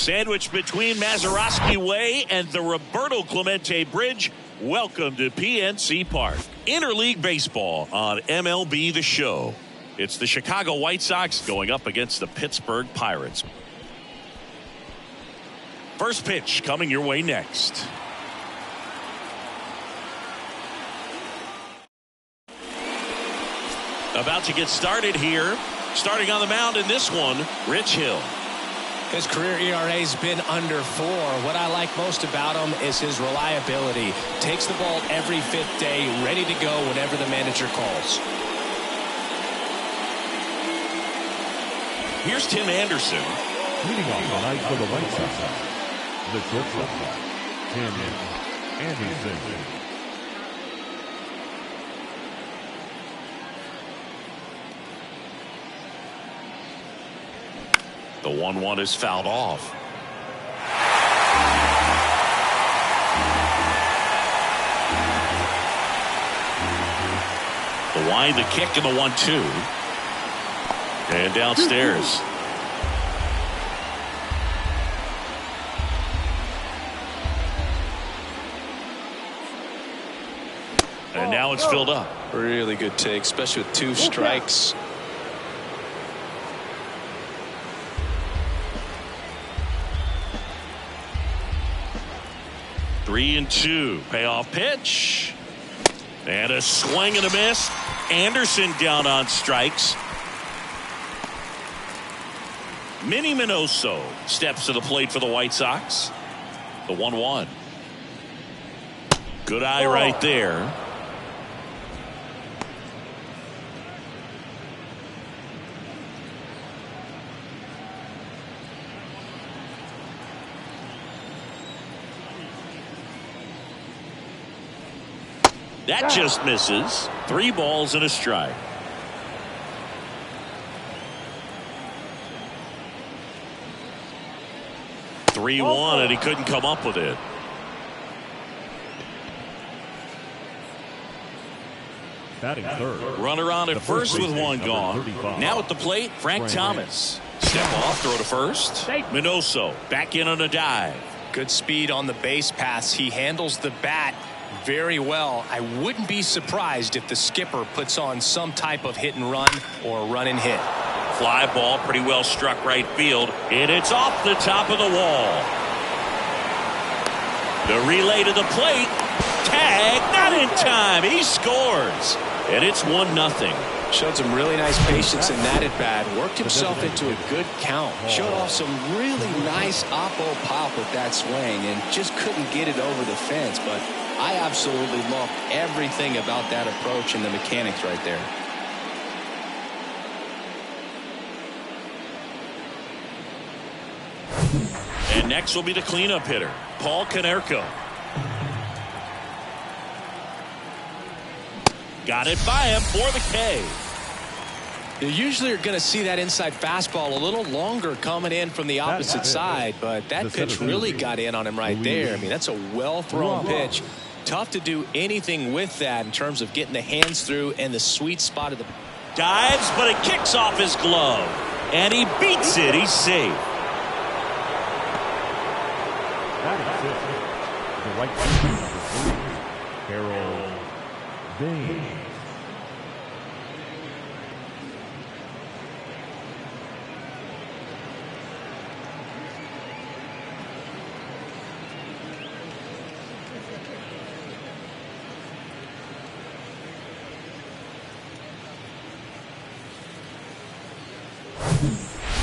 Sandwiched between Mazeroski Way and the Roberto Clemente Bridge. Welcome to PNC Park. Interleague Baseball on MLB The Show. It's the Chicago White Sox going up against the Pittsburgh Pirates. First pitch coming your way next. About to get started here. Starting on the mound in this one, Rich Hill. His career ERA's been under 4. What I like most about him is his reliability. Takes the ball every fifth day, ready to go whenever the manager calls. Here's Tim Anderson. Leading off tonight for the White Sox, the shortstop, Tim Anderson. The 1-1 is fouled off. The wind, the kick, and the 1-2. And downstairs. And now it's filled up. Really good take, especially with 2 strikes. Three and 2. Payoff pitch. And a swing and a miss. Anderson down on strikes. Minnie Minoso steps to the plate for the White Sox. The 1-1. Good eye right there. That just misses. 3 balls and a strike. (3-1) and he couldn't come up with it. Batting third. Runner on at first with 1 gone. Now at the plate, Frank Thomas. Step off, throw to first. Minoso back in on a dive. Good speed on the base pass. He handles the bat very well. I wouldn't be surprised if the skipper puts on some type of hit and run or run and hit. Fly ball pretty well struck right field, and it's off the top of the wall. The relay to the plate. Tag, not in time. He scores, and it's 1-0. Showed some really nice patience in that at bat. Worked himself into a good count. Showed off some really nice oppo pop with that swing and just couldn't get it over the fence. But I absolutely loved everything about that approach and the mechanics right there. And next will be the cleanup hitter, Paul Konerko. Got it by him for the K. You usually are going to see that inside fastball a little longer coming in from the opposite side, but that pitch really got in on him right there. I mean, that's a well-thrown pitch. Tough to do anything with that in terms of getting the hands through and the sweet spot of the dives, but it kicks off his glove, and he beats it. He's safe. The right fielder, Harold Baines.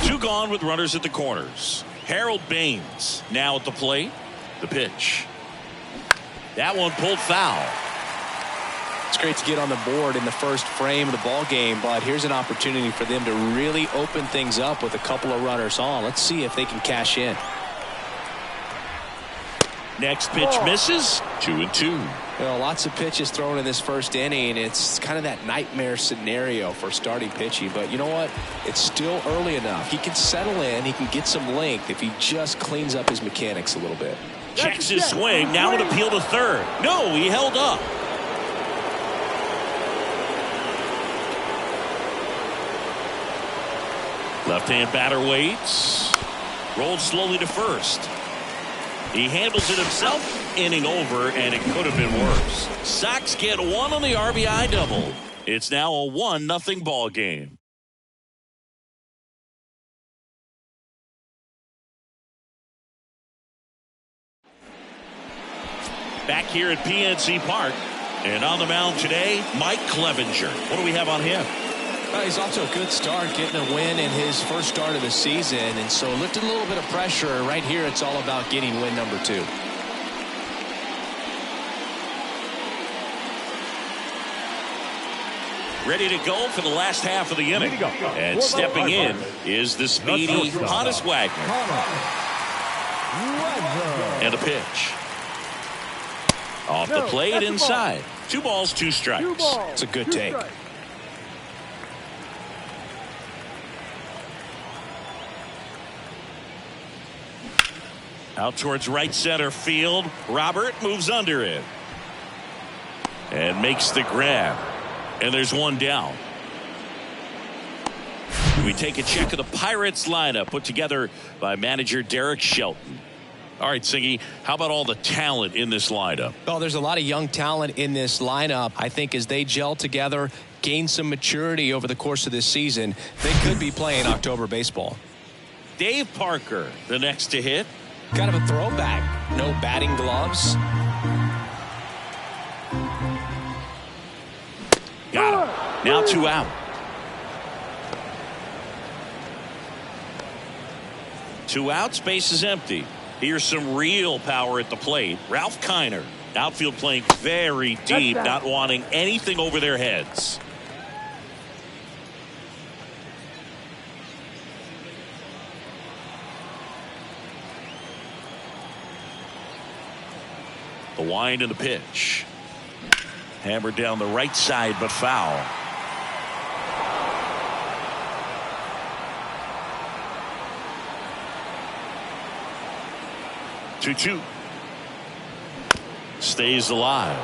Two gone with runners at the corners. Harold Baines now at the plate. The pitch. That one pulled foul. It's great to get on the board in the first frame of the ball game, but here's an opportunity for them to really open things up with a couple of runners on. Let's see if they can cash in. Next pitch misses. 2-2. Well, lots of pitches thrown in this first inning. It's kind of that nightmare scenario for starting pitching, but you know what? It's still early enough. He can settle in. He can get some length if he just cleans up his mechanics a little bit. Checks his swing. Now an appeal to third. No, he held up. Left-hand batter waits. Rolled slowly to first. He handles it himself. Inning over, and it could have been worse. Sox get one on the RBI double. It's now a 1-0 ball game. Back here at PNC Park, and on the mound today, Mike Clevenger. What do we have on him? He's off to a good start, getting a win in his first start of the season, and so lifted a little bit of pressure. Right here, it's all about getting win number 2. Ready to go for the last half of the inning. And stepping in is the speedy Honus Wagner. And a pitch. Off the plate inside. 2 balls, 2 strikes. It's a good take. Out towards right center field. Robert moves under it. And makes the grab. And there's one down. We take a check of the Pirates lineup put together by manager Derek Shelton. All right, Siggy, how about all the talent in this lineup? Well, there's a lot of young talent in this lineup. I think as they gel together, gain some maturity over the course of this season, they could be playing October baseball. Dave Parker, the next to hit. Kind of a throwback. No batting gloves. Got him. Now 2 out. Two outs, base is empty. Here's some real power at the plate. Ralph Kiner, outfield playing very deep, not wanting anything over their heads. The wind and the pitch. Hammered down the right side, but foul. Two. Stays alive.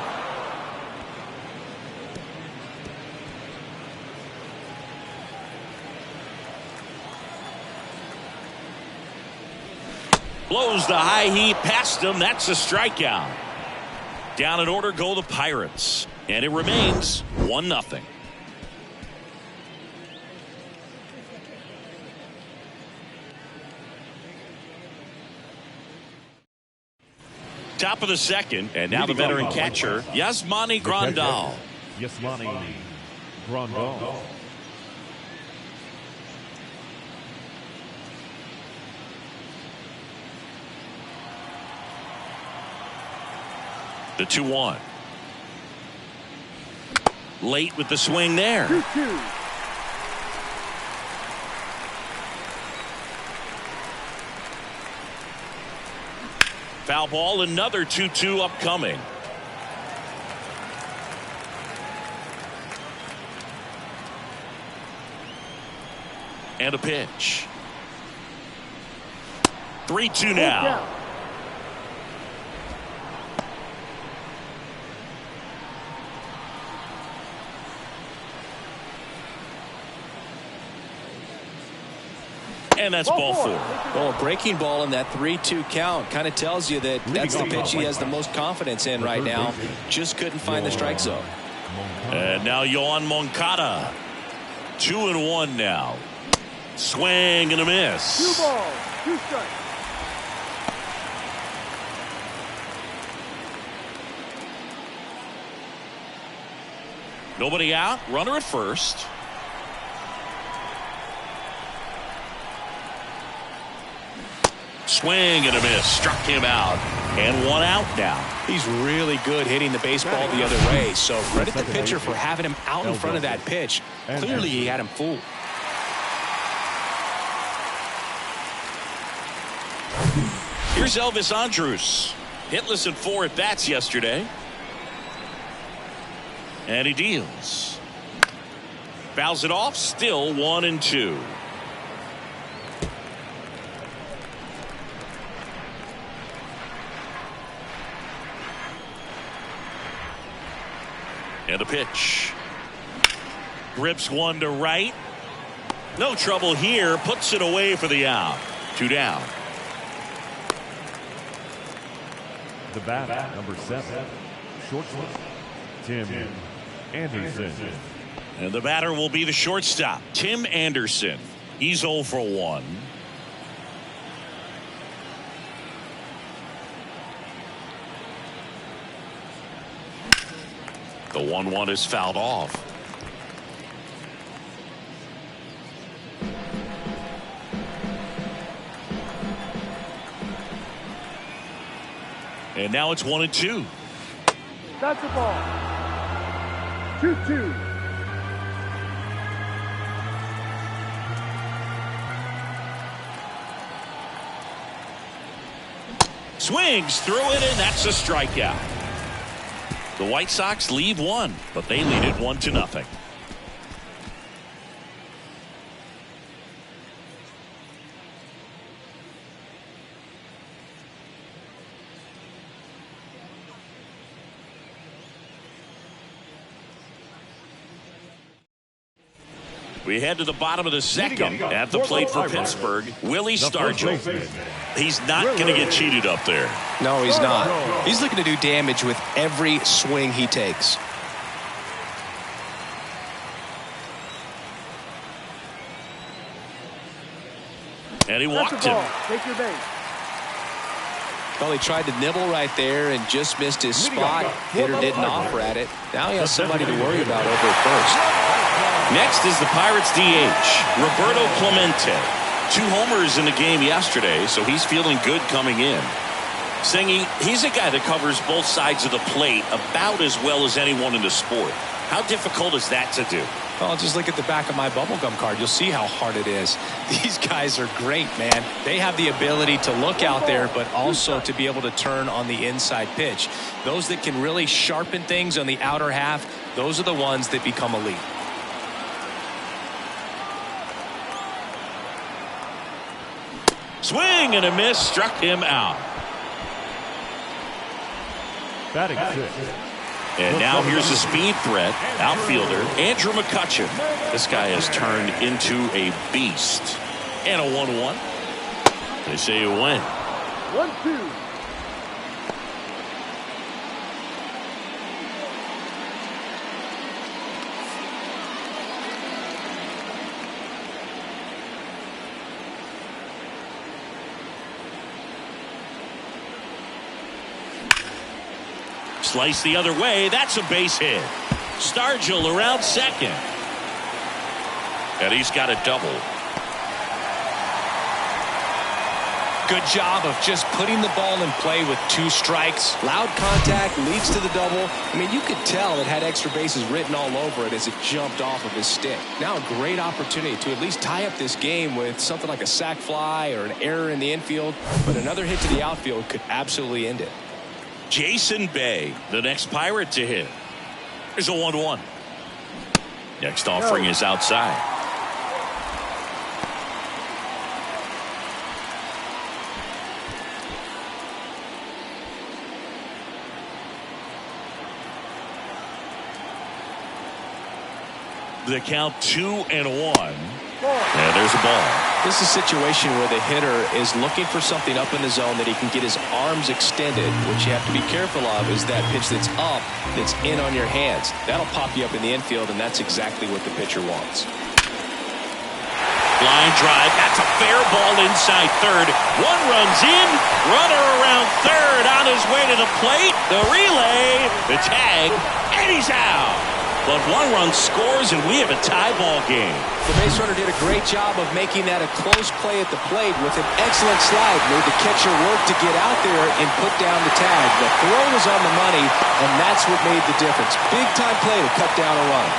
Blows the high heat past him. That's a strikeout. Down in order go the Pirates. And it remains 1-0. Top of the second, and now the veteran catcher, Yasmani Grandal. Yasmani Grandal. The 2-1. Late with the swing there. 2-2. Foul ball, another 2-2 upcoming. And a pitch. 3-2 now. And that's ball 4. Well, a breaking ball in that 3-2 count kind of tells you that that's the pitch he has the most confidence in right now. Just couldn't find the strike zone. And now Yohan Moncada. 2-1 now. Swing and a miss. 2 balls, 2 strikes. Nobody out. Runner at first. Swing and a miss. Struck him out. And 1 out now. He's really good hitting the baseball the other way. So credit the pitcher for having him out in front of that pitch. Clearly he had him fooled. Here's Elvis Andrus. Hitless in 4 at bats yesterday. And he deals. Fouls it off. Still 1-2. And a pitch. Grips one to right. No trouble here. Puts it away for the out. 2 down. The batter, number 7, shortstop, Tim Anderson. And the batter will be the shortstop, Tim Anderson. He's 0 for 1. The 1-1 is fouled off. And now it's 1-2. That's the ball. 2-2. Swings through it, and that's a strikeout. The White Sox leave one, but they lead it 1-0. We head to the bottom of the second. At the plate for Pittsburgh, Willie Stargell. He's not going to get cheated up there. No, he's not. He's looking to do damage with every swing he takes. And he walked him. Take your base. Well, he tried to nibble right there and just missed his spot. Hitter didn't offer at it. Now he has somebody to worry about over at first. Next is the Pirates DH, Roberto Clemente. 2 homers in the game yesterday, so he's feeling good coming in. Singy, he's a guy that covers both sides of the plate about as well as anyone in the sport. How difficult is that to do? Well, just look at the back of my bubblegum card. You'll see how hard it is. These guys are great, man. They have the ability to look out there, but also to be able to turn on the inside pitch. Those that can really sharpen things on the outer half, those are the ones that become elite. Swing and a miss, struck him out. Batting 6. And now here's a speed threat, outfielder Andrew McCutchen. This guy has turned into a beast. And a 1-1. They say a win. 1-2. Slice the other way. That's a base hit. Stargell around second. And he's got a double. Good job of just putting the ball in play with 2 strikes. Loud contact leads to the double. I mean, you could tell it had extra bases written all over it as it jumped off of his stick. Now a great opportunity to at least tie up this game with something like a sac fly or an error in the infield. But another hit to the outfield could absolutely end it. Jason Bay, the next Pirate to hit. There's a 1-1. Next offering is outside. The count 2-1. And there's a ball. This is a situation where the hitter is looking for something up in the zone that he can get his arms extended. What you have to be careful of is that pitch that's up, that's in on your hands. That'll pop you up in the infield, and that's exactly what the pitcher wants. Line drive. That's a fair ball inside third. One runs in. Runner around third on his way to the plate. The relay. The tag. And he's out. But 1 run scores, and we have a tie ball game. The base runner did a great job of making that a close play at the plate with an excellent slide. Made the catcher work to get out there and put down the tag. The throw was on the money, and that's what made the difference. Big time play to cut down a run.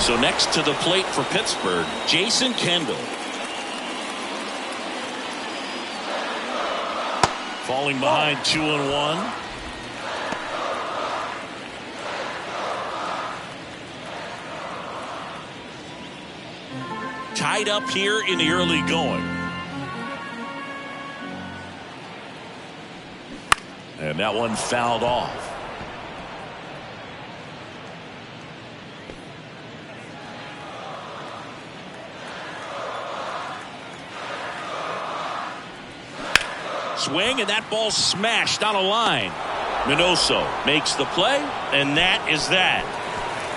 So next to the plate for Pittsburgh, Jason Kendall. Falling behind 2-1. Tied up here in the early going. And that one fouled off. Swing, and that ball smashed on a line. Minoso makes the play, and that is that.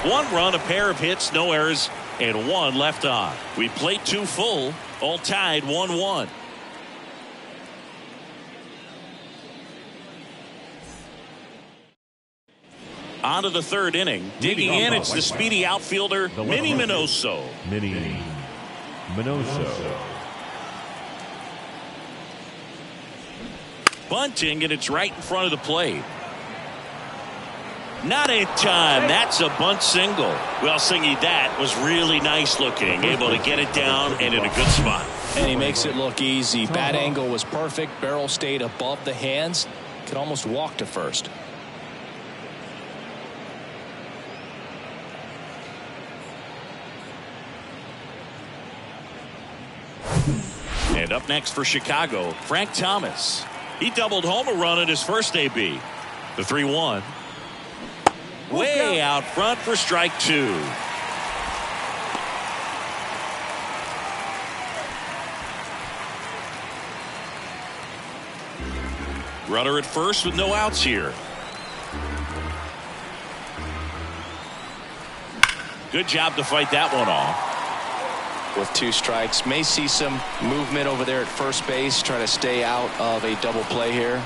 1 run, a pair of hits, no errors, and 1 left on. We played 2 full, all tied 1-1. On to the 3rd inning. Digging in, it's the speedy outfielder, Minnie Minoso. Minnie Minoso. Bunting, and it's right in front of the plate. Not in time. That's a bunt single. Well, Singy, that was really nice looking. Able to get it down and in a good spot. And he makes it look easy. Bat angle was perfect. Barrel stayed above the hands. Could almost walk to first. And up next for Chicago, Frank Thomas. He doubled home a run at his first AB. The 3-1. Way out front for strike 2. Runner at first with no outs here. Good job to fight that one off. With 2 strikes, may see some movement over there at first base, trying to stay out of a double play here.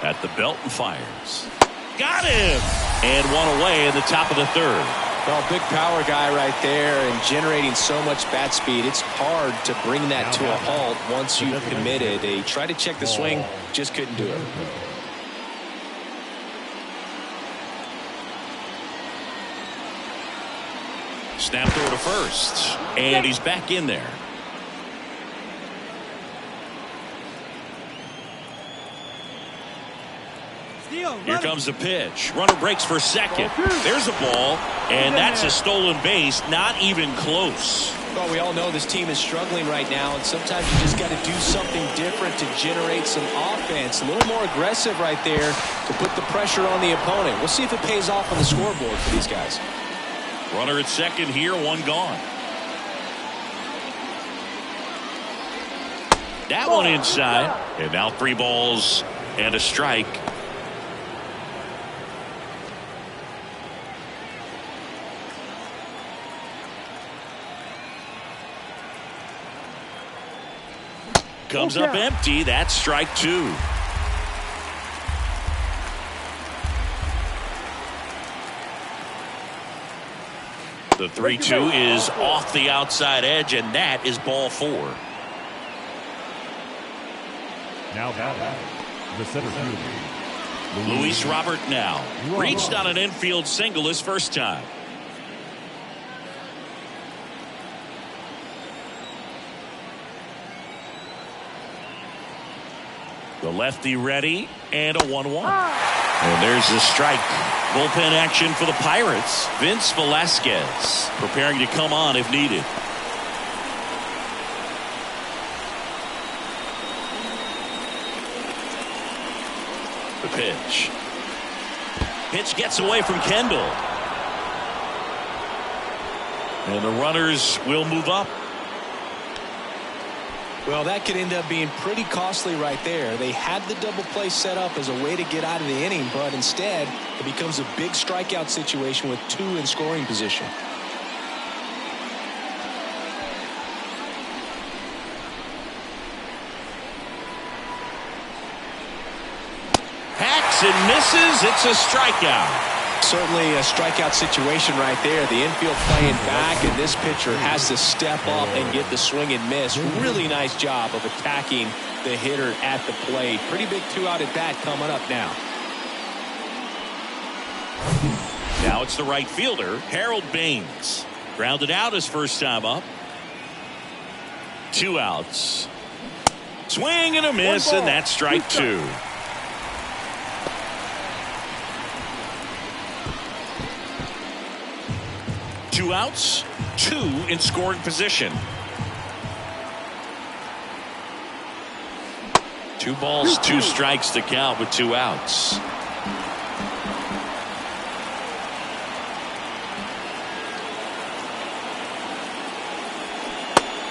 At the belt and fires. Got him! And 1 away in the top of the 3rd. Well, big power guy right there and generating so much bat speed. It's hard to bring that to a halt once you've committed. They tried to check the swing, just couldn't do it. Snap throw to first. And he's back in there. Here comes the pitch. Runner breaks for second. There's a ball, and that's a stolen base. Not even close. Well, we all know this team is struggling right now, and sometimes you just got to do something different to generate some offense. A little more aggressive right there to put the pressure on the opponent. We'll see if it pays off on the scoreboard for these guys. Runner at second here, 1 gone. That one inside, and now 3 balls and a strike. Comes up empty. That's strike 2. The 3-2 is off the outside edge, and that is ball 4. Now batting, the center fielder, Luis Robert now reached on an infield single his first time. The lefty ready, and a 1-1. And there's the strike. Bullpen action for the Pirates. Vince Velasquez preparing to come on if needed. The pitch. Pitch gets away from Kendall. And the runners will move up. Well, that could end up being pretty costly right there. They had the double play set up as a way to get out of the inning, but instead it becomes a big strikeout situation with 2 in scoring position. Hacks and misses. It's a strikeout. Certainly a strikeout situation right there. The infield playing back, and this pitcher has to step up and get the swing and miss. Really nice job of attacking the hitter at the plate. Pretty big 2-out at bat coming up now. Now it's the right fielder, Harold Baines. Grounded out his first time up. 2 outs. Swing and a miss, and that's strike 2. Two outs, 2 in scoring position. 2 balls, 2 strikes to count with 2 outs.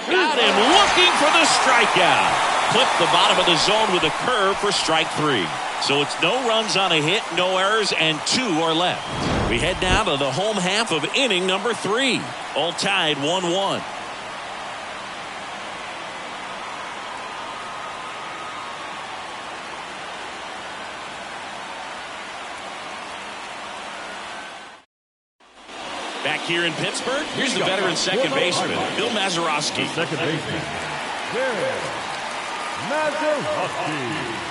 Got him looking for the strikeout. Clipped the bottom of the zone with a curve for strike 3. So it's no runs on a hit, no errors, and 2 are left. We head now to the home half of inning number 3. All tied 1-1. Back here in Pittsburgh, here's the veteran second baseman, Bill Mazeroski. Second baseman, Bill Mazeroski.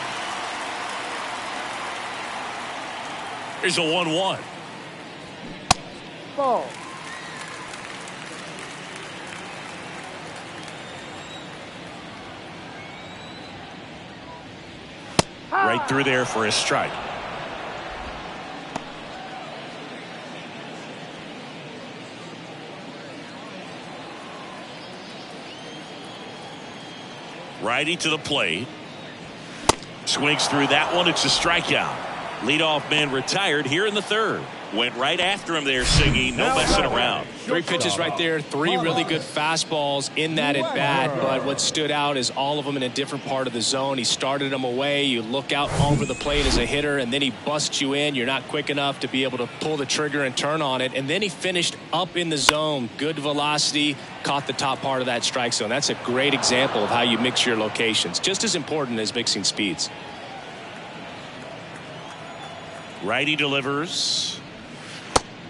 Here's a 1-1. Ball. Right through there for a strike. Righty to the plate. Swings through that one. It's a strikeout. Leadoff man retired here in the 3rd. Went right after him there, Siggy. No messing around. 3 pitches right there. 3 really good fastballs in that at bat. But what stood out is all of them in a different part of the zone. He started them away. You look out over the plate as a hitter, and then he busts you in. You're not quick enough to be able to pull the trigger and turn on it. And then he finished up in the zone. Good velocity. Caught the top part of that strike zone. That's a great example of how you mix your locations. Just as important as mixing speeds. Righty delivers.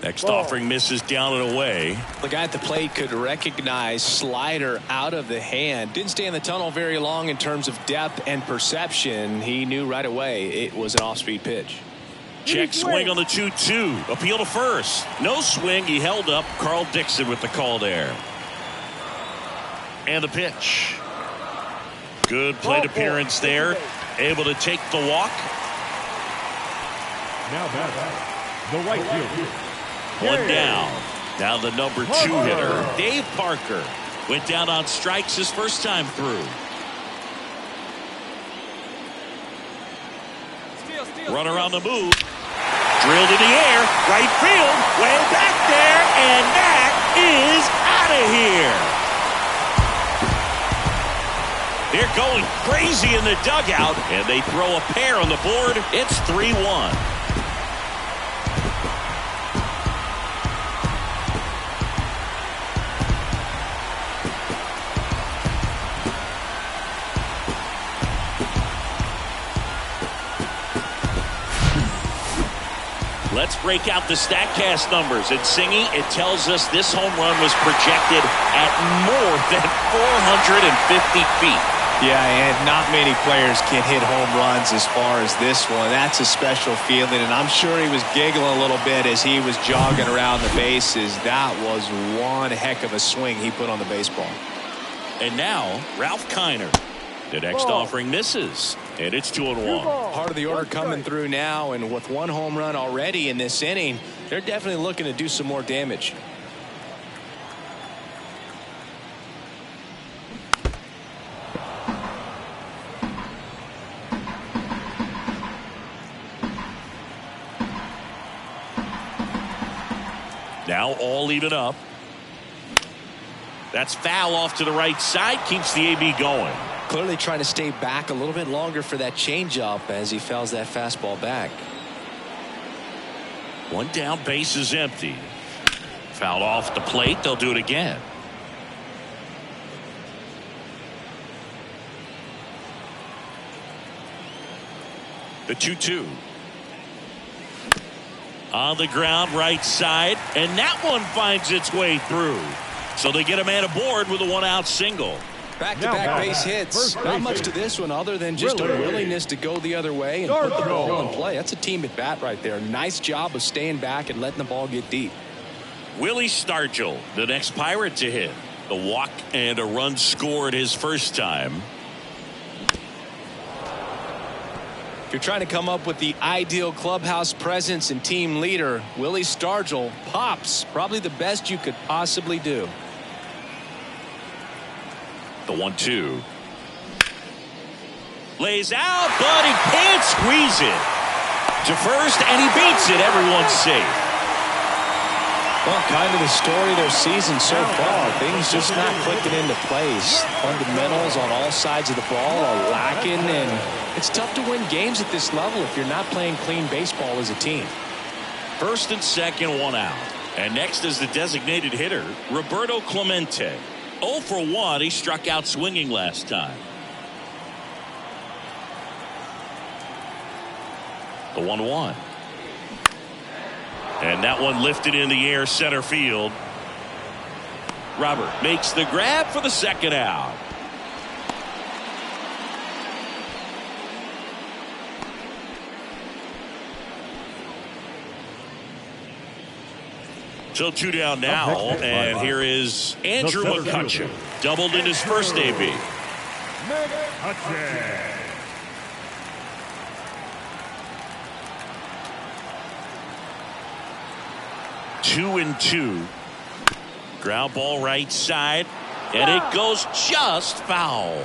Next offering misses down and away. The guy at the plate could recognize slider out of the hand. Didn't stay in the tunnel very long in terms of depth and perception. He knew right away it was an off-speed pitch. Check swing on the 2-2. Appeal to first. No swing. He held up. Carl Dixon with the call there. And the pitch. Good plate appearance there. Able to take the walk. Now back, the right fielder. One down. Now the number 2 hitter, Dave Parker. Went down on strikes his first time through. Runner on the move. Drilled in the air. Right field. Way back there. And that is out of here. They're going crazy in the dugout. And they throw a pair on the board. It's 3-1. Let's break out the StatCast numbers. And Singy, it tells us this home run was projected at more than 450 feet. Yeah, and not many players can hit home runs as far as this one. That's a special feeling, and I'm sure he was giggling a little bit as he was jogging around the bases. That was one heck of a swing he put on the baseball. And now, Ralph Kiner. The next offering misses, and it's 2-1. Part of the order coming through now, and with 1 home run already in this inning, they're definitely looking to do some more damage. Now all even up. That's foul off to the right side, keeps the AB going. Clearly trying to stay back a little bit longer for that changeup as he fouls that fastball back. One down, base is empty. Fouled off the plate, they'll do it again. The 2-2. On the ground, right side, and that one finds its way through. So they get a man aboard with a 1-out single. Back-to-back base hits. Not much to this one other than just a willingness to go the other way and put the ball in play. That's a team at bat right there. Nice job of staying back and letting the ball get deep. Willie Stargell, the next Pirate to hit. The walk and a run scored his first time. If you're trying to come up with the ideal clubhouse presence and team leader, Willie Stargell pops. Probably the best you could possibly do. The 1-2. Lays out, but he can't squeeze it. To first, and he beats it. Everyone's safe. Well, kind of the story of their season so far. Things just not clicking into place. Fundamentals on all sides of the ball are lacking, and it's tough to win games at this level if you're not playing clean baseball as a team. First and second, one out. And next is the designated hitter, Roberto Clemente. 0 for 1. He struck out swinging last time. The 1-1. And that one lifted in the air center field. Robert makes the grab for the second out. So 2 down now, and here is Andrew McCutcheon. Doubled in his first AB. 2-2. Ground ball right side, and it goes just foul.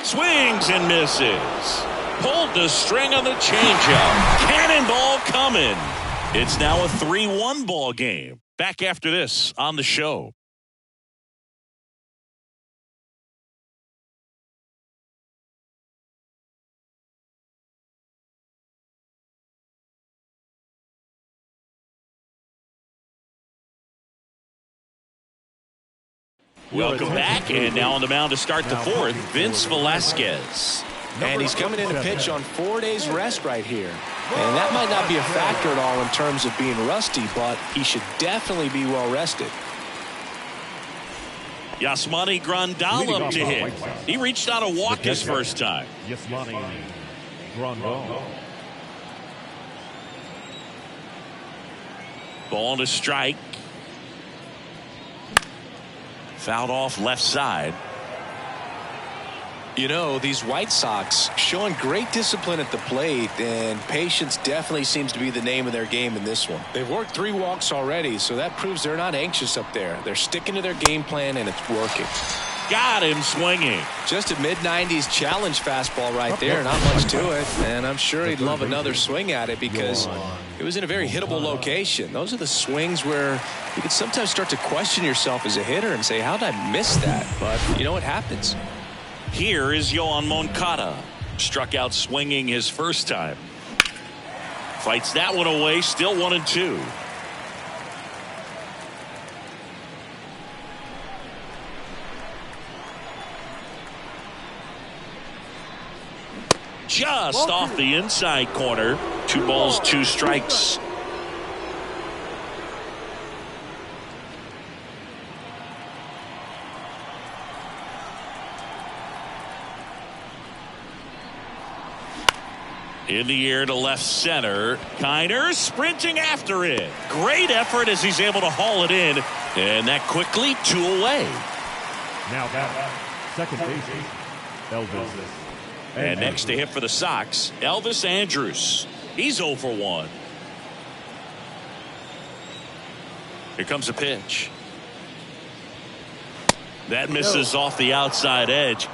Swings and misses. Pulled the string on the changeup. Cannonball coming. It's now a 3-1 ball game. Back after this on the show. Welcome back, and now on the mound to start the fourth, Vince Velasquez. And he's coming in to pitch on 4 days rest right here. And that might not be a factor at all in terms of being rusty, but he should definitely be well rested. Yasmani Grandal up to hit. He reached out a walk his first time. Yasmani Grandal. Ball to strike. Fouled off left side. You know, these White Sox showing great discipline at the plate, and patience definitely seems to be the name of their game in this one. They've worked 3 walks already, so that proves they're not anxious up there. They're sticking to their game plan, and it's working. Got him swinging. Just a mid-90s challenge fastball right there. Not much to it, and I'm sure he'd love another swing at it because it was in a very hittable location. Those are the swings where you can sometimes start to question yourself as a hitter and say, how did I miss that? But, you know, it happens. Here is Yoan Moncada. Struck out swinging his first time. Fights that one away, still 1-2. Just off the inside corner. 2 balls, 2 strikes. In the air to left center. Kiner sprinting after it. Great effort as he's able to haul it in. And that quickly 2 away. Now back, second baseman, Elvis. And next to hit for the Sox, Elvis Andrus. He's 0 for 1. Here comes a pitch. That misses off the outside edge.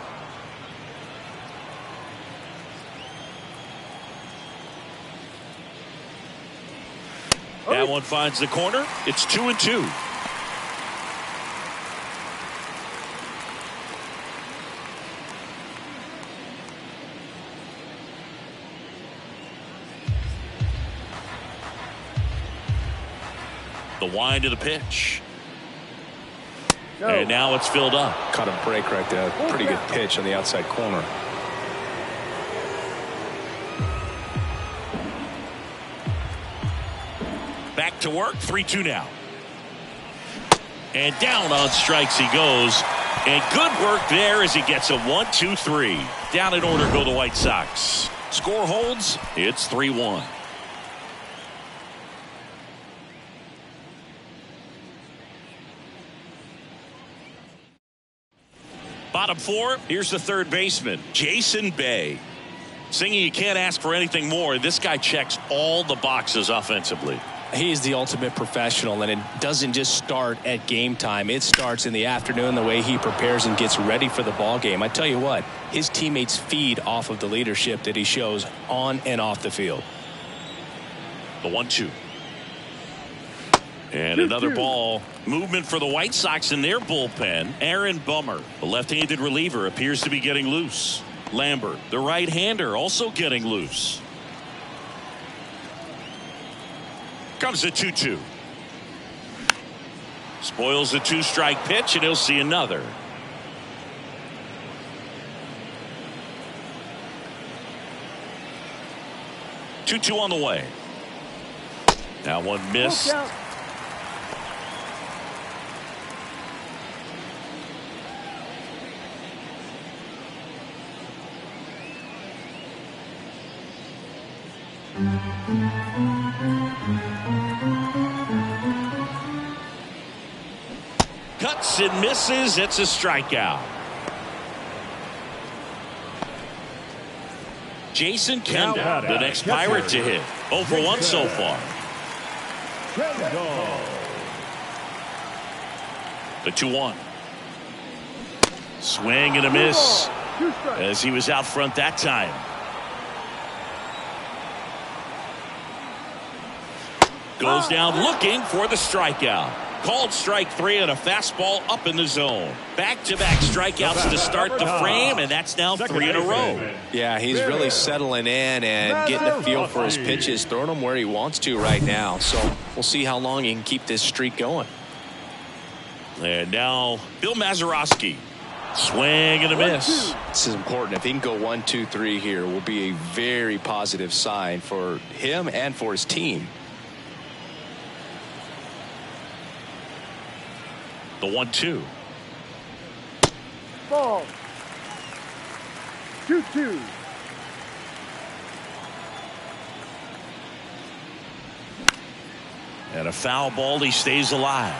That one finds the corner. It's 2-2. The wind of the pitch. No. And now it's filled up. Caught a break right there. Pretty good pitch on the outside corner. Back to work. 3-2 now. And down on strikes he goes. And good work there as he gets a 1-2-3. Down in order go the White Sox. Score holds. It's 3-1. Bottom 4, here's the third baseman, Jason Bay. Singing you can't ask for anything more. This guy checks all the boxes offensively. He's the ultimate professional, and it doesn't just start at game time. It starts in the afternoon, the way he prepares and gets ready for the ball game. I tell you what, his teammates feed off of the leadership that he shows on and off the field. The 1-2. And another ball. Movement for the White Sox in their bullpen. Aaron Bummer, the left-handed reliever, appears to be getting loose. Lambert, the right-hander, also getting loose. Comes the 2-2. Spoils the 2-strike pitch, and he'll see another. Two on the way. Now one missed. Cuts and misses. It's a strikeout. Jason Kendall, the next Pirate to hit. 0 for 1 so far. The 2-1. Swing and a miss as he was out front that time. Goes down looking for the strikeout. Called strike 3 and a fastball up in the zone. Back-to-back strikeouts to start the frame, and that's now 3 in a row. Yeah, he's really settling in and getting a feel for his pitches, throwing them where he wants to right now. So we'll see how long he can keep this streak going. And now Bill Mazeroski. Swing and a miss. This is important. If he can go 1, 2, 3 here, will be a very positive sign for him and for his team. The 1-2. Ball. 2-2. And a foul ball. He stays alive.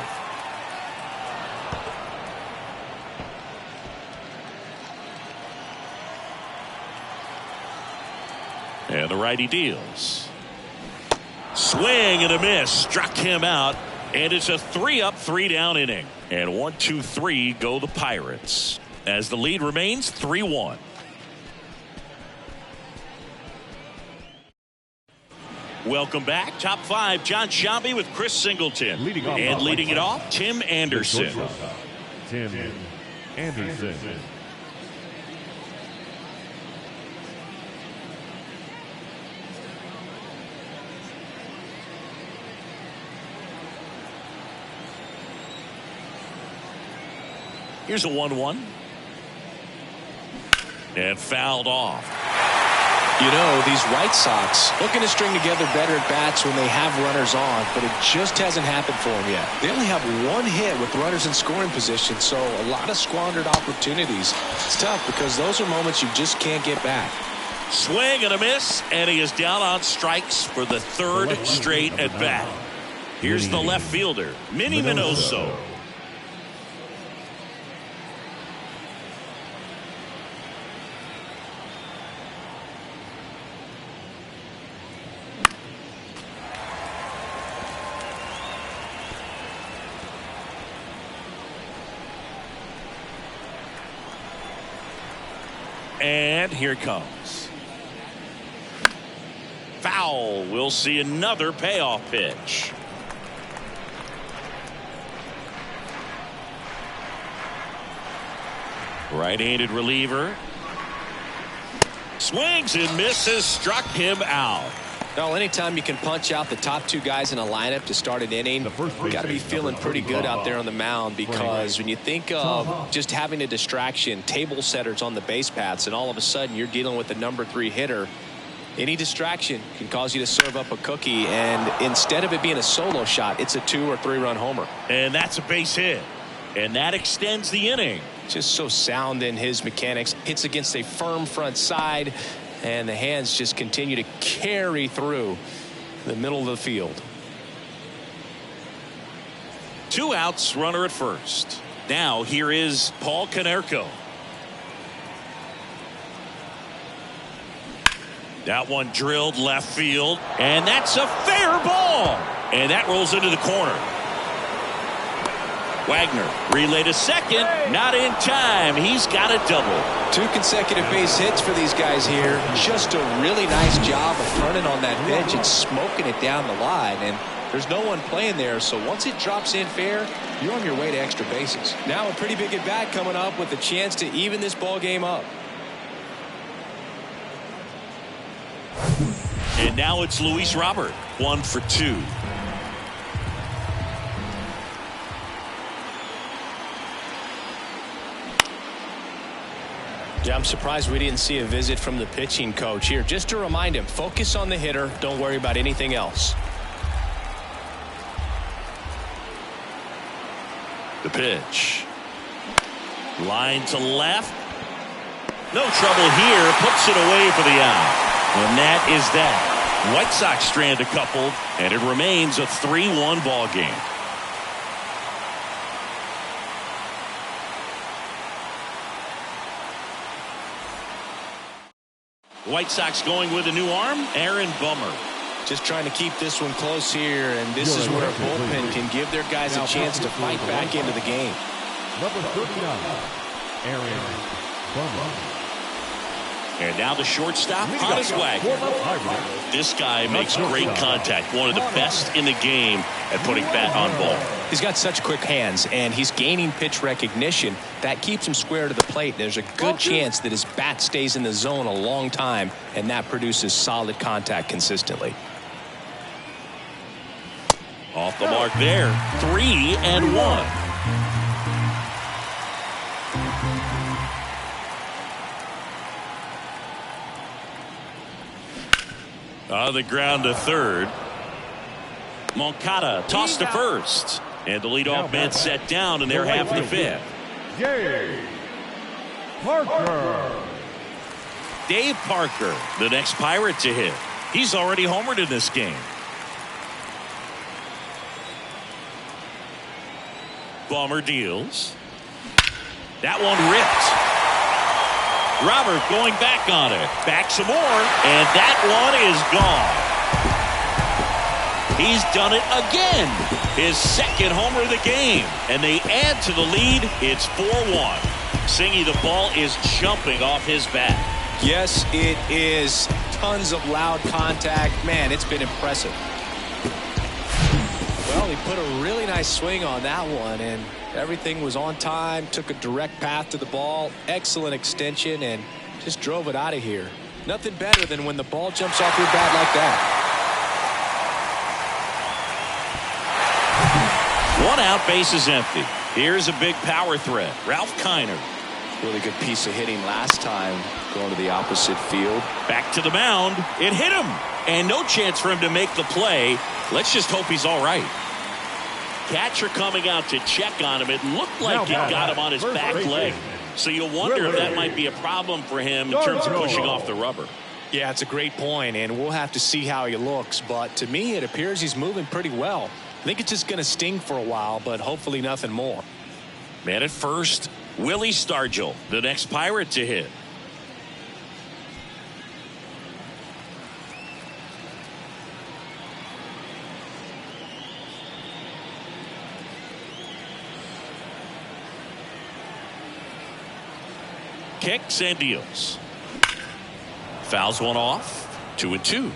And the righty deals. Swing and a miss. Struck him out. And it's a 3-up, 3-down inning. And 1, 2, 3 go the Pirates as the lead remains 3-1. Welcome back. Top 5, John Sciambi with Chris Singleton. Leading it off, Tim Anderson. Tim Anderson. Here's a 1-1. And fouled off. You know, these White Sox looking to string together better at bats when they have runners on, but it just hasn't happened for them yet. They only have 1 hit with runners in scoring position, so a lot of squandered opportunities. It's tough because those are moments you just can't get back. Swing and a miss, and he is down on strikes for the 3rd straight at bat. Here's the left fielder, Minnie Minoso. And here it comes. Foul. We'll see another payoff pitch. Right-handed reliever. Swings and misses. Struck him out. Well, anytime you can punch out the top 2 guys in a lineup to start an inning, you got to be feeling pretty good out there on the mound, because when you think of just having a distraction, table setters on the base paths, and all of a sudden you're dealing with the number 3 hitter, any distraction can cause you to serve up a cookie, and instead of it being a solo shot, it's a 2 or 3 run homer. And that's a base hit, and that extends the inning. Just so sound in his mechanics. Hits against a firm front side, and the hands just continue to carry through the middle of the field. 2 outs, runner at first. Now here is Paul Konerko. That one drilled left field, and that's a fair ball. And that rolls into the corner. Wagner relay to second. Not in time. He's got a double. 2 consecutive base hits for these guys here. Just a really nice job of turning on that pitch and smoking it down the line. And there's no one playing there, so once it drops in fair, you're on your way to extra bases. Now a pretty big at bat coming up with a chance to even this ball game up. And now it's Luis Robert, 1 for 2. Yeah, I'm surprised we didn't see a visit from the pitching coach here. Just to remind him, focus on the hitter. Don't worry about anything else. The pitch. Line to left. No trouble here. Puts it away for the out. And that is that. White Sox strand a couple, and it remains a 3-1 ball game. White Sox going with a new arm, Aaron Bummer. Just trying to keep this one close here, and this is where a bullpen can give their guys a chance to fight back into the game. Number 39, Aaron Bummer. And now the shortstop, Honus Wagner. This guy makes great contact. One of the best in the game at putting bat on ball. He's got such quick hands, and he's gaining pitch recognition. That keeps him square to the plate. There's a good chance that his bat stays in the zone a long time, and that produces solid contact consistently. Off the mark there. 3-1. On the ground to third. Moncada tossed to first. And the leadoff man set down in their half of the fifth. Parker. Dave Parker, the next Pirate to hit. He's already homered in this game. Bummer deals. That one ripped. Robert going back on it. Back some more. And that one is gone. He's done it again. His second homer of the game. And they add to the lead. It's 4-1. Singy, the ball is jumping off his bat. Yes, it is. Tons of loud contact. Man, it's been impressive. Well, he put a really nice swing on that one, and everything was on time. Took a direct path to the ball. Excellent extension, and just drove it out of here. Nothing better than when the ball jumps off your bat like that. 1 out, base is empty. Here's a big power threat. Ralph Kiner. Really good piece of hitting last time, going to the opposite field. Back to the mound. It hit him. And no chance for him to make the play. Let's just hope he's all right. Catcher coming out to check on him. It looked like it got him on his back leg. So you wonder if that might be a problem for him in terms of pushing off the rubber. Yeah, it's a great point, and we'll have to see how he looks. But to me, it appears he's moving pretty well. I think it's just going to sting for a while, but hopefully nothing more. Man at first, Willie Stargell, the next Pirate to hit. Kicks and deals. Fouls one off. 2-2.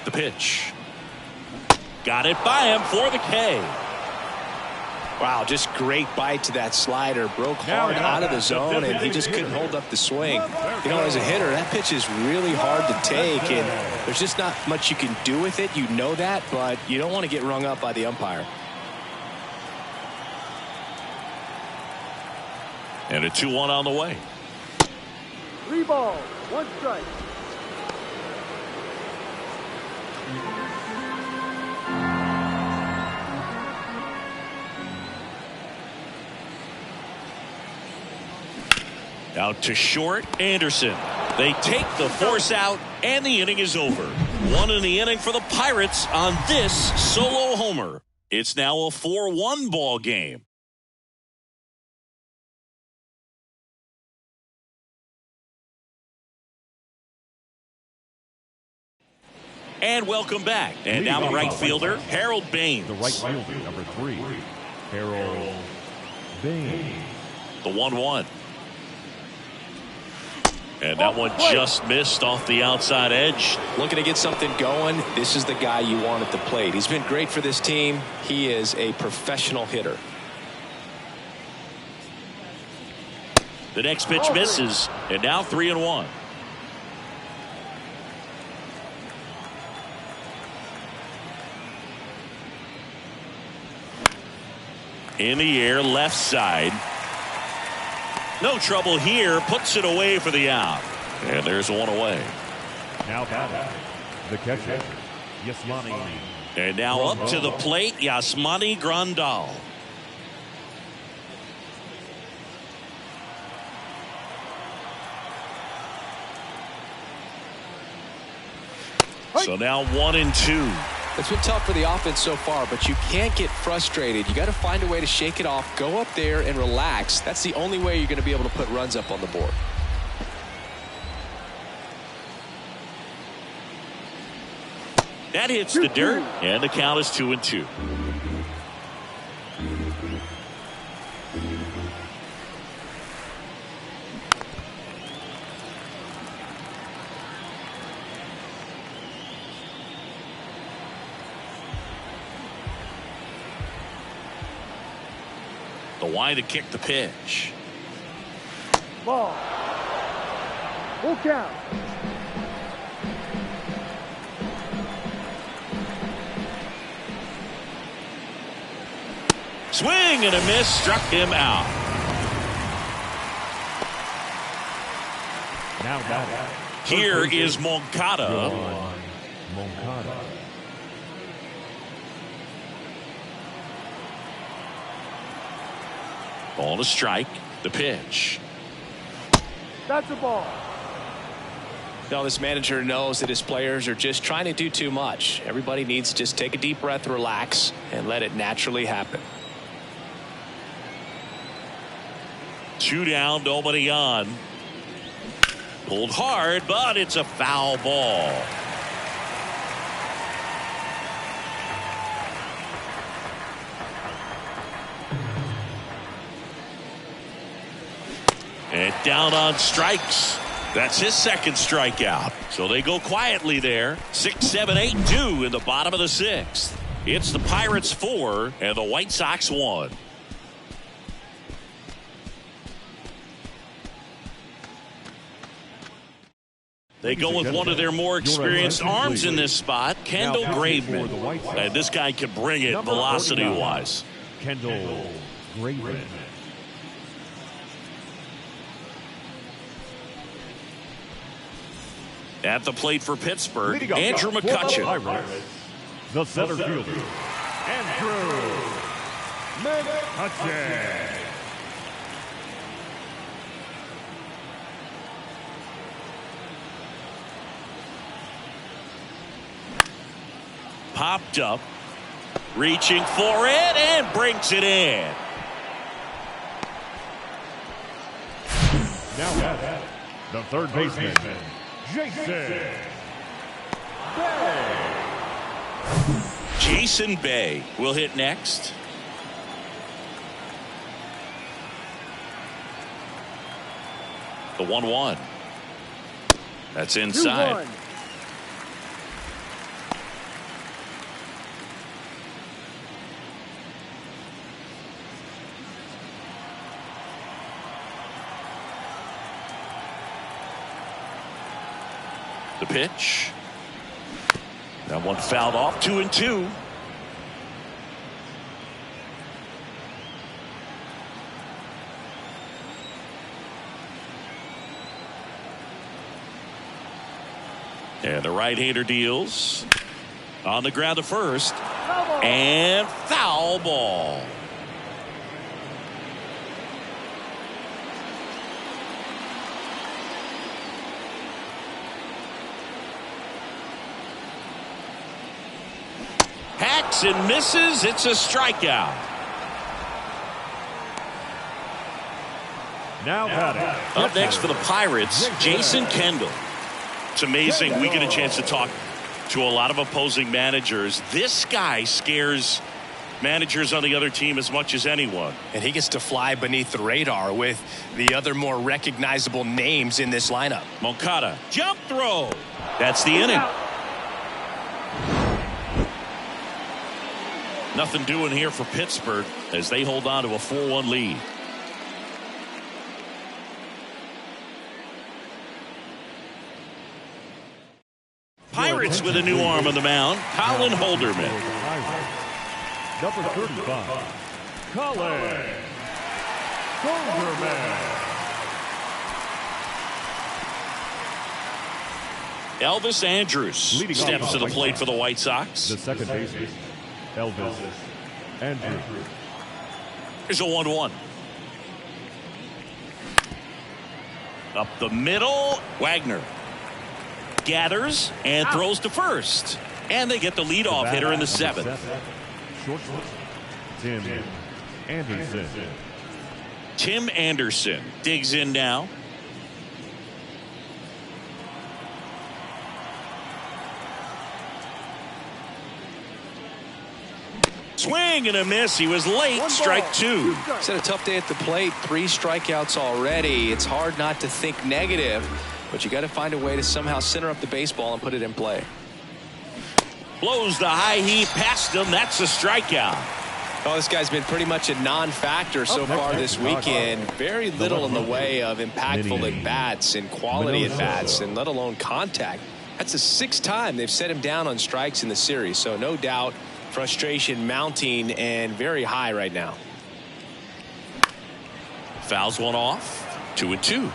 The pitch. Got it by him for the K. Wow, just great bite to that slider. Broke hard out of the zone, and he just couldn't hold up the swing. You know, as a hitter, that pitch is really hard to take, and there's just not much you can do with it. You know that, but you don't want to get rung up by the umpire. And a 2-1 on the way. 3 balls, 1 strike. Out to short, Anderson. They take the force out, and the inning is over. 1 in the inning for the Pirates on this solo homer. It's now a 4-1 ball game. And welcome back. And now the right fielder, Harold Baines. The right fielder, number 3, Harold Baines. The 1-1. And that one just missed off the outside edge. Looking to get something going. This is the guy you want at the plate. He's been great for this team. He is a professional hitter. The next pitch misses. And now 3-1. In the air, left side. No trouble here. Puts it away for the out. And there's one away. Now batting, the catcher, Yasmani. And now up to the plate, Yasmani Grandal. So now 1-2. It's been tough for the offense so far, but you can't get frustrated. You got to find a way to shake it off, go up there and relax. That's the only way you're going to be able to put runs up on the board. That hits the dirt, and the count is 2-2. The wide to kick the pitch. Ball. Full count. Swing and a miss, struck him out. Now batting. Here is Moncada. Moncada. Ball to strike. The pitch. That's a ball. Now this manager knows that his players are just trying to do too much. Everybody needs to just take a deep breath, relax, and let it naturally happen. 2 down, nobody on. Pulled hard, but it's a foul ball. And down on strikes. That's his second strikeout. So they go quietly there. 6, 7, 8, 2 in the bottom of the 6th. It's the Pirates 4 and the White Sox 1. They go with one of their more experienced arms in this spot, Kendall Graveman. And this guy can bring it velocity-wise. Kendall Graveman. At the plate for Pittsburgh, Andrew McCutchen. The center fielder, Andrew McCutchen. Popped up, reaching for it, and brings it in. Now the third baseman, Jason Bay. Jason Bay will hit next. The 1-1. That's inside. 2-1. The pitch. That one fouled off. 2-2. And the right-hander deals on the ground to first. And foul ball. Hacks and misses. It's a strikeout. Now batting. Up next for the Pirates, Jason Kendall. It's amazing we get a chance to talk to a lot of opposing managers. This guy scares managers on the other team as much as anyone. And he gets to fly beneath the radar with the other more recognizable names in this lineup. Moncada, jump throw. That's the inning. Nothing doing here for Pittsburgh as they hold on to a 4-1 lead. Pirates with a new arm on the mound, Colin Holderman. Number 35, Colin Holderman. Elvis Andrus steps to the plate for the White Sox. The second baseman, Elvis Andrus. Here's a 1-1. Up the middle, Wagner gathers and throws to first. And they get the leadoff hitter in the 7th. Shortstop, Tim Anderson. Tim Anderson digs in now. Swing and a miss. He was late. Strike 2. It's had a tough day at the plate. 3 strikeouts already. It's hard not to think negative, but you got to find a way to somehow center up the baseball and put it in play. Blows the high heat past him. That's a strikeout. Oh, this guy's been pretty much a non-factor so far this weekend. Very little in the way of impactful at-bats and quality at-bats, and let alone contact. That's the 6th time they've set him down on strikes in the series, so no doubt frustration mounting and very high right now. Fouls one off. 2-2.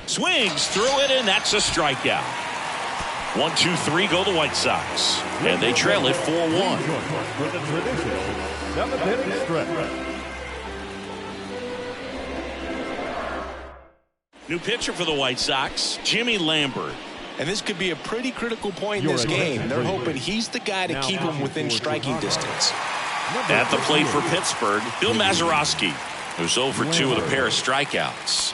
Swings through it, and that's a strikeout. 1-2-3 go the White Sox, and they trail it 4-1. For the traditional 7th-inning stretch. New pitcher for the White Sox, Jimmy Lambert. And this could be a pretty critical point in this game. They're hoping he's the guy to keep him within striking distance. At the plate for Pittsburgh, Bill Mazeroski, who's 0 for 2 with a pair of strikeouts.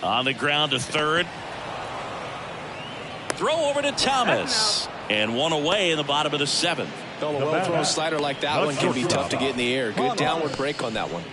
On the ground to third. Throw over to Thomas. And one away in the bottom of the 7th. A well-thrown slider like that one can be tough to get in the air. Good downward break on that one.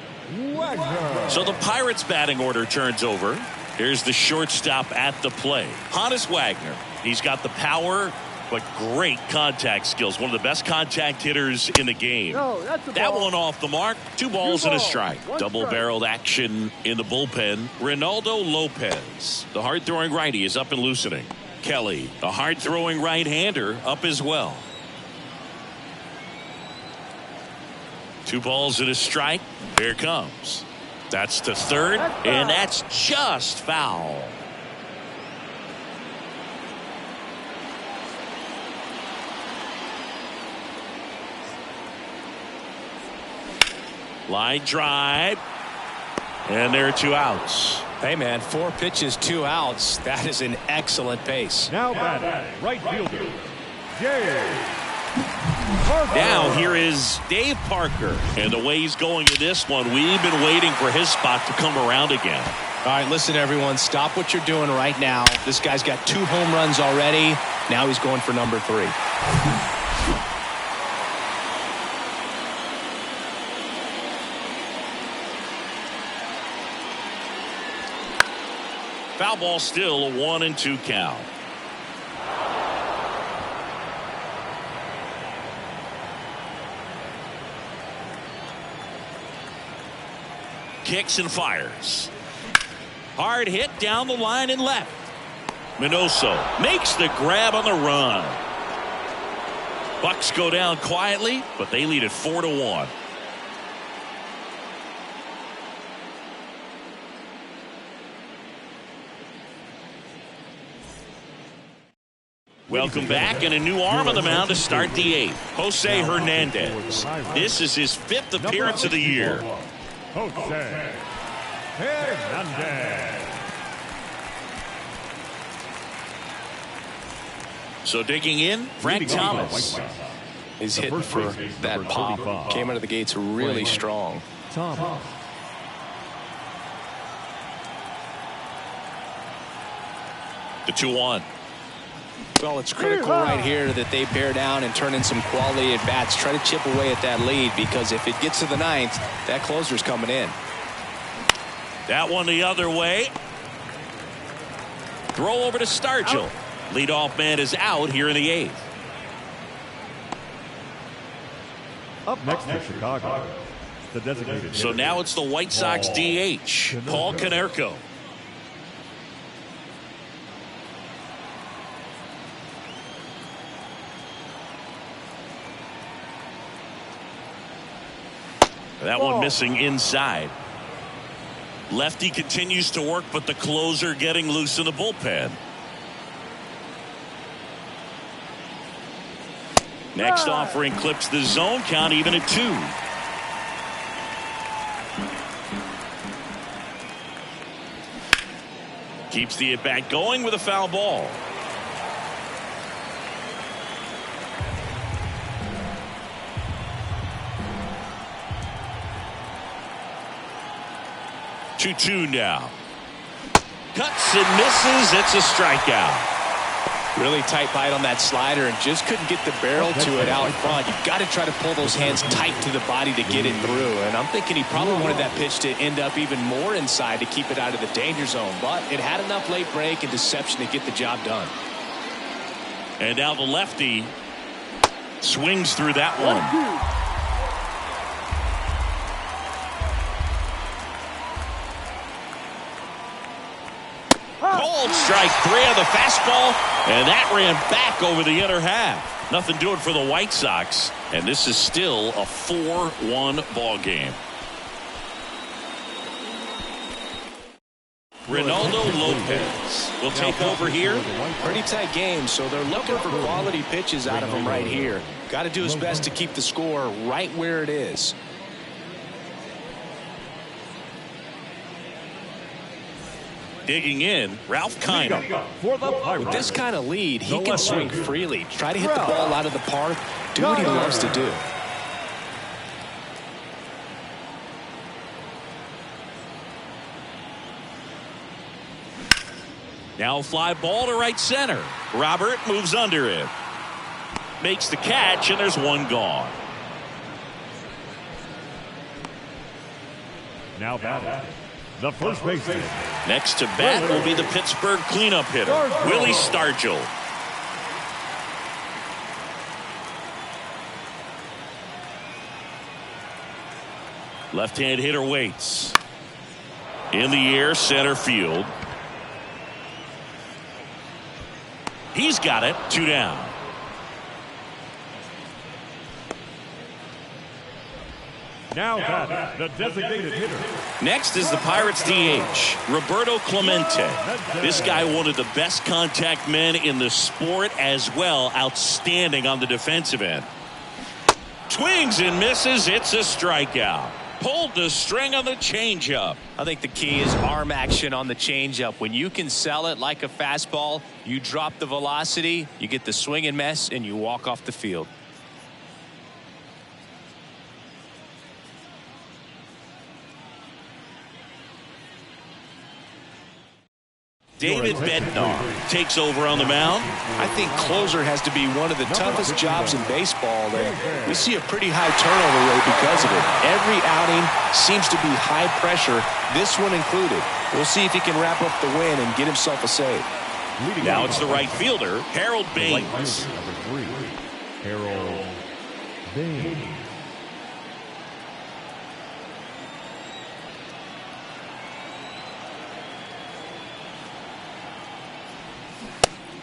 So the Pirates batting order turns over. Here's the shortstop at the plate, Honus Wagner. He's got the power, but great contact skills. One of the best contact hitters in the game. That one off the mark. 2 balls and a strike. Double-barreled action in the bullpen. Ronaldo Lopez, the hard-throwing righty, is up and loosening. Kelly, a hard-throwing right-hander, up as well. 2 balls and a strike. Here it comes. That's to third, and that's just foul. Line drive, and there are 2 outs. Hey, man, 4 pitches, 2 outs. That is an excellent pace. Now batting, right fielder, Now here is Dave Parker. And the way he's going to this one, we've been waiting for his spot to come around again. All right, listen, everyone. Stop what you're doing right now. This guy's got 2 home runs already. Now he's going for number 3. Foul ball still, a 1-2 count. Kicks and fires. Hard hit down the line and left. Minoso makes the grab on the run. Bucks go down quietly, but they lead it 4-1. Welcome back, and a new arm on the mound to start the 8th. Jose Hernandez. This is his 5th appearance of the year. Jose Hernandez. So digging in, Frank Thomas. He's hitting for that pop. Came out of the gates really strong. Thomas. The 2-1. Well, it's critical right here that they bear down and turn in some quality at bats. Try to chip away at that lead, because if it gets to the ninth, that closer's coming in. That one the other way. Throw over to Stargell. Leadoff man is out here in the 8th. Up next for Chicago, the designated. So now it's the White Sox DH, Paul Konerko. That one missing inside. Lefty continues to work, but the closer getting loose in the bullpen. Next offering clips the zone, count even at 2. Keeps the at-bat going with a foul ball. Two now. Cuts and misses. It's a strikeout. Really tight bite on that slider and just couldn't get the barrel to it out front. You've got to try to pull those hands tight to the body to get it through. And I'm thinking he probably wanted that pitch to end up even more inside to keep it out of the danger zone. But it had enough late break and deception to get the job done. And now the lefty swings through that one. Cold strike 3 on the fastball, and that ran back over the inner half. Nothing doing for the White Sox, and this is still a 4-1 ball game. Ronaldo Lopez will take over here. Pretty tight game, so they're looking for quality pitches out of him right here. Got to do his best to keep the score right where it is. Digging in, Ralph Kiner. With this kind of lead, he can swing freely. Try to hit the ball out of the park. Do what he loves to do. Now fly ball to right center. Robert moves under it. Makes the catch, and there's one gone. Now batting, the first baseman. Next to bat will be the Pittsburgh cleanup hitter, Willie Stargell. Left-hand hitter waits. In the air, center field. He's got it. 2 down. Now batting, the designated hitter. Next is the Pirates DH, Roberto Clemente. This guy, one of the best contact men in the sport as well. Outstanding on the defensive end. Swings and misses. It's a strikeout. Pulled the string on the changeup. I think the key is arm action on the changeup. When you can sell it like a fastball, you drop the velocity, you get the swing and miss, and you walk off the field. David Bednar takes over on the mound. I think closer has to be one of the toughest jobs in baseball. And we see a pretty high turnover rate because of it. Every outing seems to be high pressure, this one included. We'll see if he can wrap up the win and get himself a save. Now it's the right fielder, Harold Baines. Number 3, Harold Baines.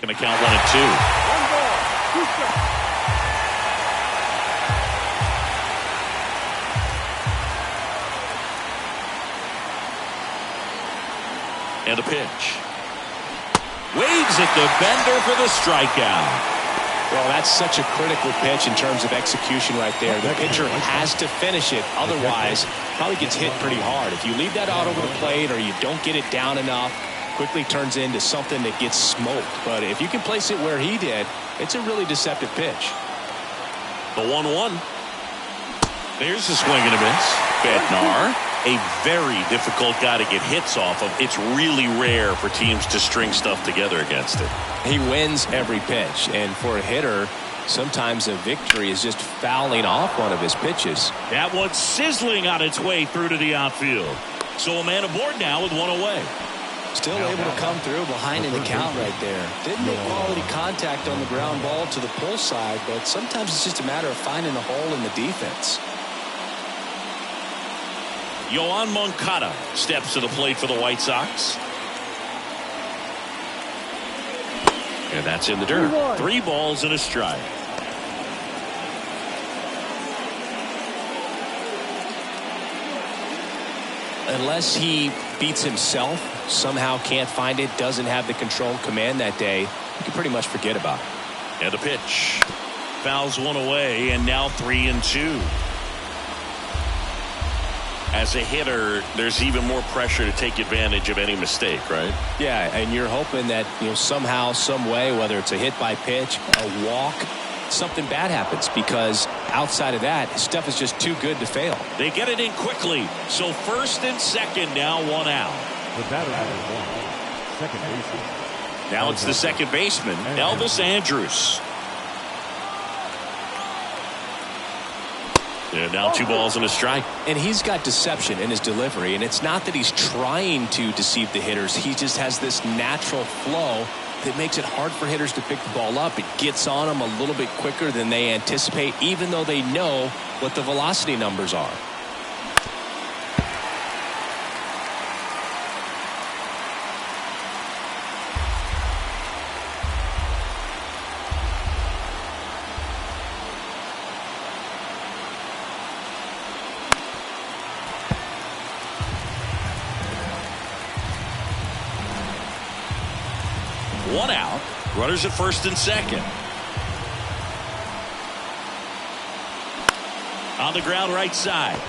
Going to count 1 and 2. 1 ball, 2 strikes. And a pitch. Waves at the bender for the strikeout. Well, that's such a critical pitch in terms of execution right there. The pitcher has to finish it. Otherwise, probably gets hit pretty hard. If you leave that out over the plate or you don't get it down enough, quickly turns into something that gets smoked. But if you can place it where he did, it's a really deceptive pitch. The 1-1. There's a swing and a miss. Bednar, a very difficult guy to get hits off of. It's really rare for teams to string stuff together against it. He wins every pitch, and for a hitter, sometimes a victory is just fouling off one of his pitches. That one's sizzling on its way through to the outfield. So a man aboard now with one away. Still able to come through behind in the count right there. Didn't make quality contact on the ground ball to the pull side, but sometimes it's just a matter of finding the hole in the defense. Yoan Moncada steps to the plate for the White Sox. And that's in the dirt. 3 balls and a strike. Unless he beats himself, somehow can't find it, doesn't have the control command that day, you can pretty much forget about it. And a pitch. Fouls one away, and now 3-2. As a hitter, there's even more pressure to take advantage of any mistake, right? Yeah, and you're hoping that, somehow, some way, whether it's a hit by pitch, a walk, something bad happens, because outside of that, stuff is just too good to fail. They get it in quickly. So first and second, now 1 out. The batter number 1, second baseman. Now it's the second baseman, Elvis Andrus. And now 2 balls and a strike. And he's got deception in his delivery, and it's not that he's trying to deceive the hitters. He just has this natural flow that makes it hard for hitters to pick the ball up. It gets on them a little bit quicker than they anticipate, even though they know what the velocity numbers are. One out. Runners at first and second. On the ground right side.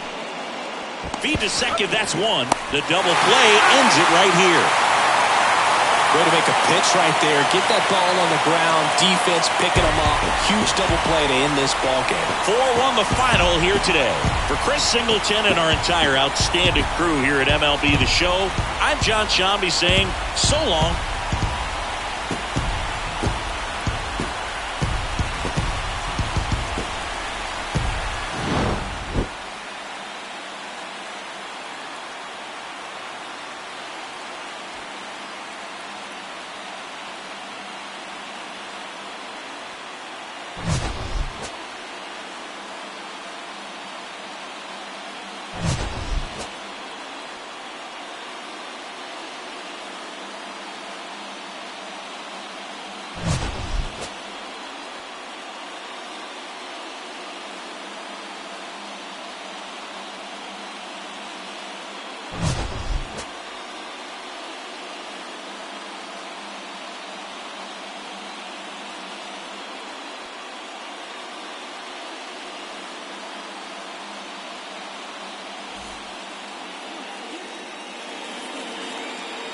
Feed to second. That's one. The double play ends it right here. Way to make a pitch right there. Get that ball on the ground. Defense picking them up. Huge double play to end this ball game. 4-1 the final here today. For Chris Singleton and our entire outstanding crew here at MLB The Show, I'm John Shambi saying so long.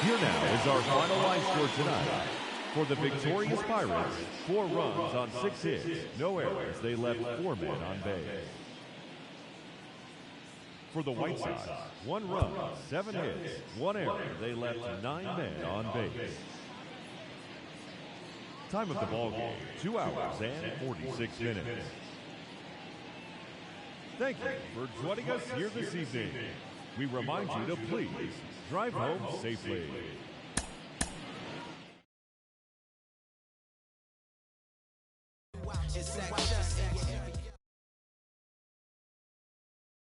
Here now is our final line score tonight. For the victorious Pirates, 4 runs on 6 hits, no errors. They left 4 men on base. For the White Sox, 1 run, 7 hits, 1 error. They left 9 men on base. Time of the ball game, 2 hours and 46 minutes. Thank you for joining us here this evening. We remind you to please drive home safely. It's that